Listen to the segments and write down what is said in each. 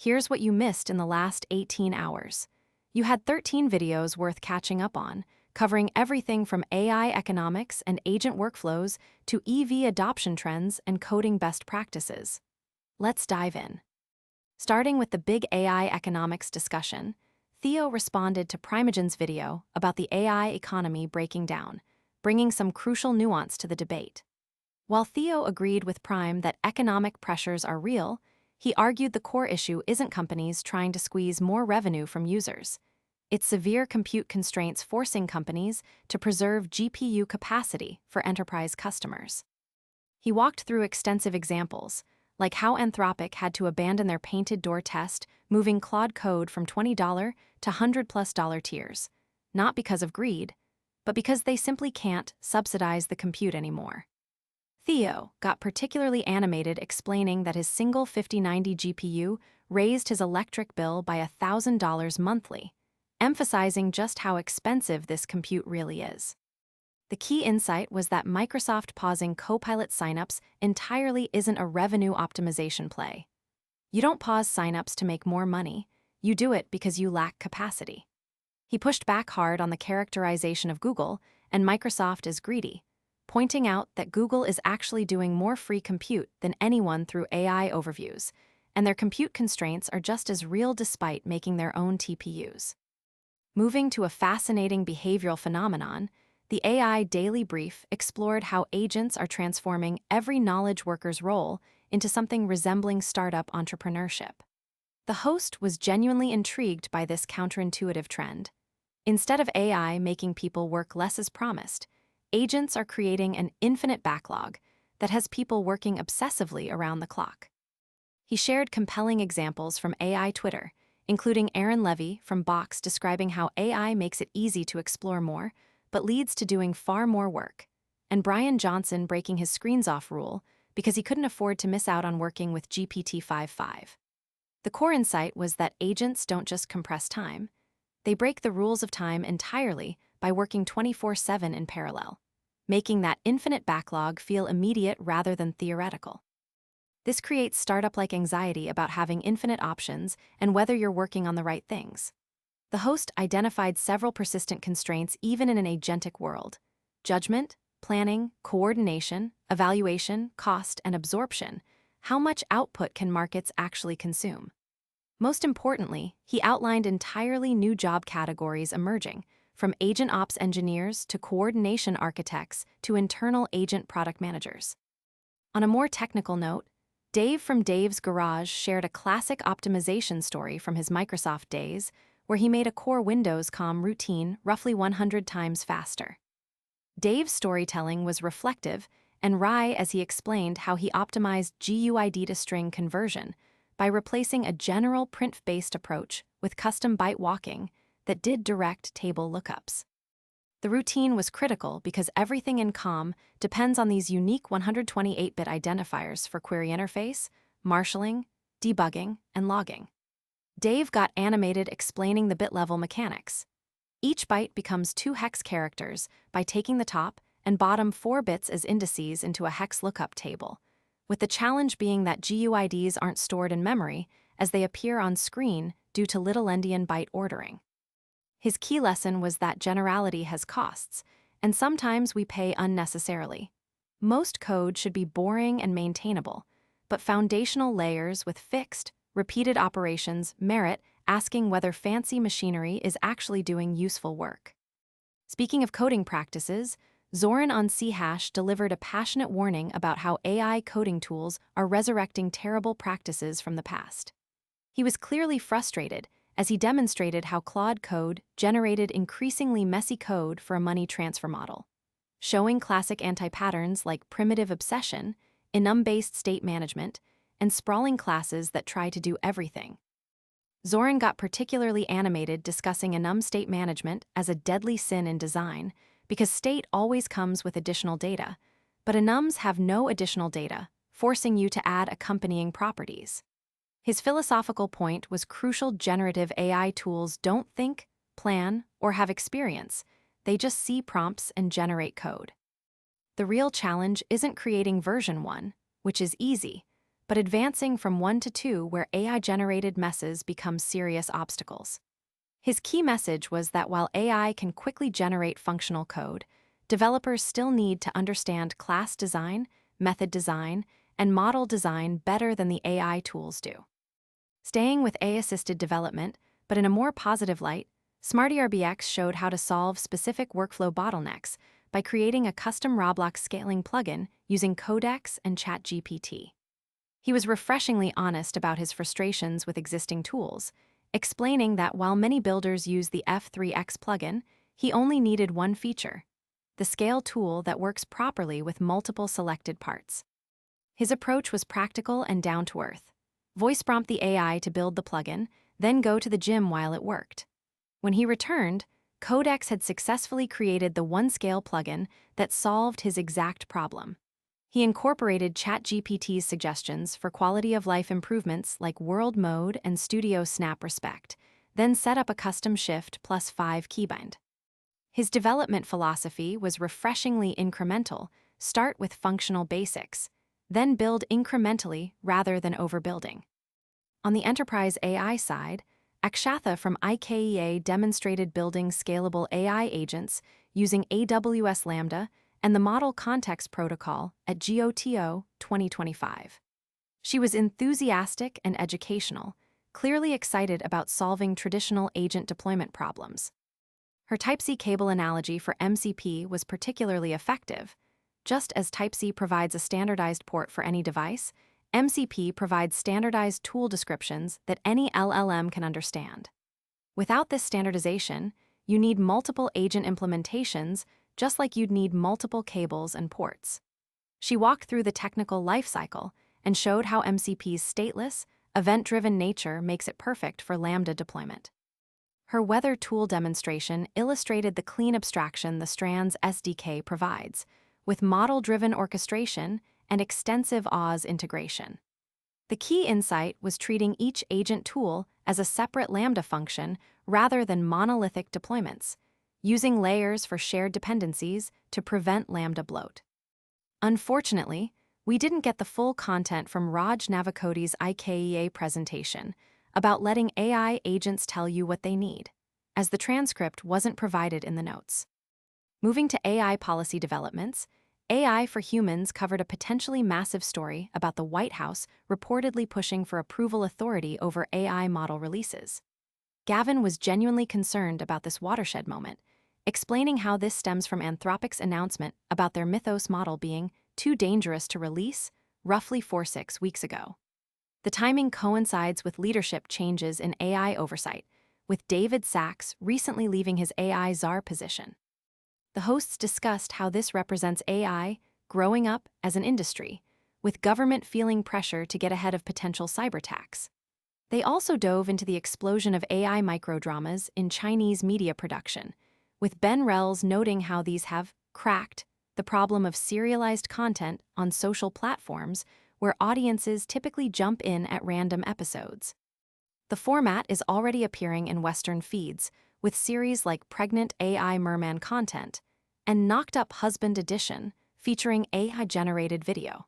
Here's what you missed in the last 18 hours. You had 13 videos worth catching up on, covering everything from AI economics and agent workflows to EV adoption trends and coding best practices. Let's dive in. Starting with the big AI economics discussion, Theo responded to Primogen's video about the AI economy breaking down, bringing some crucial nuance to the debate. While Theo agreed with Prime that economic pressures are real, he argued the core issue isn't companies trying to squeeze more revenue from users. It's severe compute constraints forcing companies to preserve GPU capacity for enterprise customers. He walked through extensive examples, like how Anthropic had to abandon their painted door test, moving Claude code from $20 to $100+ tiers, not because of greed, but because they simply can't subsidize the compute anymore. Theo got particularly animated explaining that his single 5090 GPU raised his electric bill by $1,000 monthly, emphasizing just how expensive this compute really is. The key insight was that Microsoft pausing Copilot signups entirely isn't a revenue optimization play. You don't pause signups to make more money, you do it because you lack capacity. He pushed back hard on the characterization of Google and Microsoft as greedy, pointing out that Google is actually doing more free compute than anyone through AI overviews, and their compute constraints are just as real despite making their own TPUs. Moving to a fascinating behavioral phenomenon, the AI Daily Brief explored how agents are transforming every knowledge worker's role into something resembling startup entrepreneurship. The host was genuinely intrigued by this counterintuitive trend. Instead of AI making people work less as promised, agents are creating an infinite backlog that has people working obsessively around the clock. He shared compelling examples from AI Twitter, including Aaron Levy from Box describing how AI makes it easy to explore more, but leads to doing far more work, and Brian Johnson breaking his screens off rule because he couldn't afford to miss out on working with GPT-5.5. The core insight was that agents don't just compress time, they break the rules of time entirely by working 24/7 in parallel, making that infinite backlog feel immediate rather than theoretical. This creates startup-like anxiety about having infinite options and whether you're working on the right things. The host identified several persistent constraints even in an agentic world: judgment, planning, coordination, evaluation, cost, and absorption. How much output can markets actually consume? Most importantly, he outlined entirely new job categories emerging, from agent ops engineers to coordination architects to internal agent product managers. On a more technical note, Dave from Dave's Garage shared a classic optimization story from his Microsoft days, where he made a core Windows COM routine roughly 100 times faster. Dave's storytelling was reflective and wry as he explained how he optimized GUID to string conversion by replacing a general print-based approach with custom byte walking that did direct table lookups. The routine was critical because everything in COM depends on these unique 128-bit identifiers for query interface, marshalling, debugging, and logging. Dave got animated explaining the bit-level mechanics. Each byte becomes 2 hex characters by taking the top and bottom 4 bits as indices into a hex lookup table, with the challenge being that GUIDs aren't stored in memory as they appear on screen due to little-endian byte ordering. His key lesson was that generality has costs, and sometimes we pay unnecessarily. Most code should be boring and maintainable, but foundational layers with fixed, repeated operations merit asking whether fancy machinery is actually doing useful work. Speaking of coding practices, Zoran on CHash delivered a passionate warning about how AI coding tools are resurrecting terrible practices from the past. He was clearly frustrated as he demonstrated how Claude Code generated increasingly messy code for a money transfer model, showing classic anti-patterns like primitive obsession, enum-based state management, and sprawling classes that try to do everything. Zoran got particularly animated discussing enum state management as a deadly sin in design because state always comes with additional data, but enums have no additional data, forcing you to add accompanying properties. His philosophical point was crucial: generative AI tools don't think, plan, or have experience, they just see prompts and generate code. The real challenge isn't creating version 1, which is easy, but advancing from 1 to 2 where AI-generated messes become serious obstacles. His key message was that while AI can quickly generate functional code, developers still need to understand class design, method design, and model design better than the AI tools do. Staying with AI-assisted development, but in a more positive light, SmartyRBX showed how to solve specific workflow bottlenecks by creating a custom Roblox scaling plugin using Codex and ChatGPT. He was refreshingly honest about his frustrations with existing tools, explaining that while many builders use the F3X plugin, he only needed one feature: the scale tool that works properly with multiple selected parts. His approach was practical and down-to-earth. Voice prompt the AI to build the plugin, then go to the gym while it worked. When he returned, Codex had successfully created the one-scale plugin that solved his exact problem. He incorporated ChatGPT's suggestions for quality-of-life improvements like world mode and studio snap respect, then set up a custom shift +5 keybind. His development philosophy was refreshingly incremental: start with functional basics, then build incrementally rather than overbuilding. On the enterprise AI side, Akshatha from IKEA demonstrated building scalable AI agents using AWS Lambda and the Model Context Protocol at GOTO 2025. She was enthusiastic and educational, clearly excited about solving traditional agent deployment problems. Her Type-C cable analogy for MCP was particularly effective. Just as Type-C provides a standardized port for any device, MCP provides standardized tool descriptions that any LLM can understand. Without this standardization, you need multiple agent implementations, just like you'd need multiple cables and ports. She walked through the technical lifecycle and showed how MCP's stateless, event-driven nature makes it perfect for Lambda deployment. Her weather tool demonstration illustrated the clean abstraction the Strands SDK provides, with model-driven orchestration and extensive OS integration. The key insight was treating each agent tool as a separate Lambda function rather than monolithic deployments, using layers for shared dependencies to prevent Lambda bloat. Unfortunately, we didn't get the full content from Navakoti's IKEA presentation about letting AI agents tell you what they need, as the transcript wasn't provided in the notes. Moving to AI policy developments, AI for Humans covered a potentially massive story about the White House reportedly pushing for approval authority over AI model releases. Gavin was genuinely concerned about this watershed moment, explaining how this stems from Anthropic's announcement about their Mythos model being too dangerous to release roughly 4-6 weeks ago. The timing coincides with leadership changes in AI oversight, with David Sachs recently leaving his AI czar position. The hosts discussed how this represents AI growing up as an industry, with government feeling pressure to get ahead of potential cyberattacks. They also dove into the explosion of AI microdramas in Chinese media production, with Ben Rels noting how these have cracked the problem of serialized content on social platforms where audiences typically jump in at random episodes. The format is already appearing in Western feeds, with series like Pregnant AI Merman Content and Knocked Up Husband Edition featuring AI-generated video.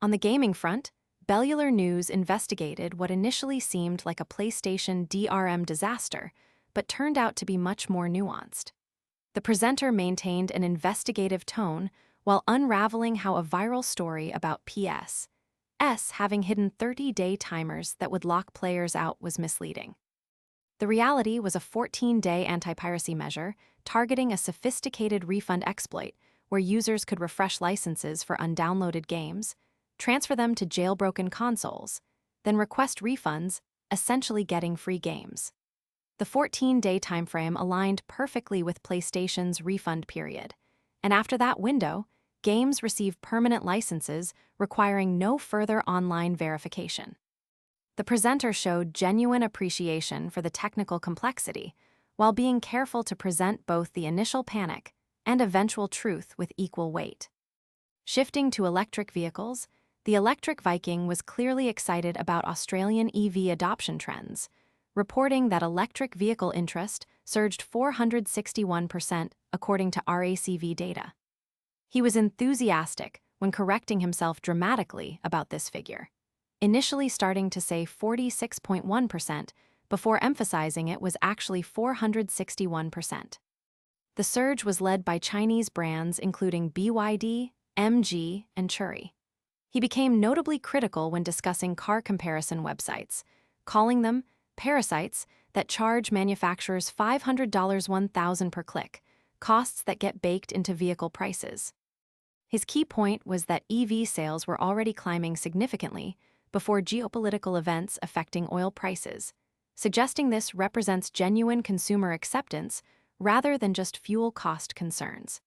On the gaming front, Bellular News investigated what initially seemed like a PlayStation DRM disaster, but turned out to be much more nuanced. The presenter maintained an investigative tone while unraveling how a viral story about PS having hidden 30-day timers that would lock players out was misleading. The reality was a 14-day anti-piracy measure targeting a sophisticated refund exploit where users could refresh licenses for undownloaded games, transfer them to jailbroken consoles, then request refunds, essentially getting free games. The 14-day timeframe aligned perfectly with PlayStation's refund period, and after that window, games receive permanent licenses requiring no further online verification. The presenter showed genuine appreciation for the technical complexity, while being careful to present both the initial panic and eventual truth with equal weight. Shifting to electric vehicles, the Electric Viking was clearly excited about Australian EV adoption trends, reporting that electric vehicle interest surged 461% according to RACV data. He was enthusiastic when correcting himself dramatically about this figure. initially starting to say 46.1%, before emphasizing it was actually 461%. The surge was led by Chinese brands including BYD, MG, and Chery. He became notably critical when discussing car comparison websites, calling them parasites that charge manufacturers $500 1,000 per click, costs that get baked into vehicle prices. His key point was that EV sales were already climbing significantly before geopolitical events affecting oil prices, suggesting this represents genuine consumer acceptance rather than just fuel cost concerns.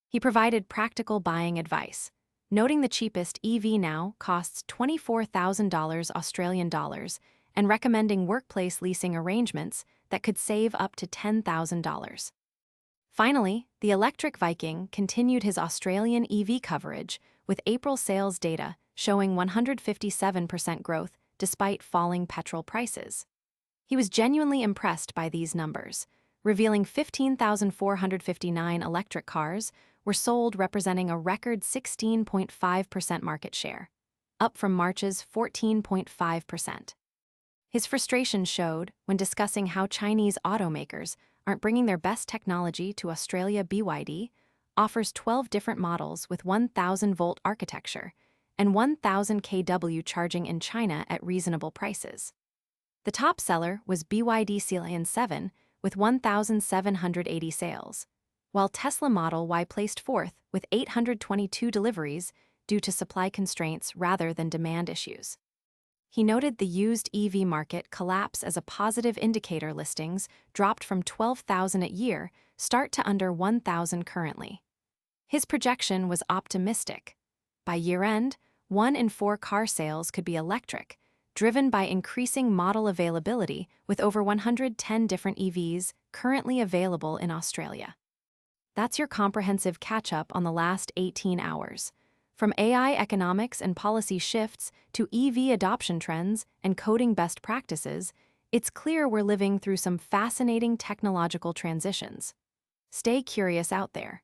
He provided practical buying advice, noting the cheapest EV now costs $24,000 Australian dollars and recommending workplace leasing arrangements that could save up to $10,000. Finally, the electric Viking continued his Australian EV coverage, with April sales data showing 157% growth despite falling petrol prices. He was genuinely impressed by these numbers, revealing 15,459 electric cars were sold, representing a record 16.5% market share, up from March's 14.5%. His frustration showed when discussing how Chinese automakers aren't bringing their best technology to Australia. BYD offers 12 different models with 1,000-volt architecture and 1,000 kW charging in China at reasonable prices. The top seller was BYD Lion 7 with 1,780 sales, while Tesla Model Y placed fourth with 822 deliveries due to supply constraints rather than demand issues. He noted the used EV market collapse as a positive indicator. Listings dropped from 12,000 a year start to under 1,000 currently. His projection was optimistic. By year-end, 1 in 4 car sales could be electric, driven by increasing model availability with over 110 different EVs currently available in Australia. That's your comprehensive catch-up on the last 18 hours. From AI economics and policy shifts to EV adoption trends and coding best practices, it's clear we're living through some fascinating technological transitions. Stay curious out there.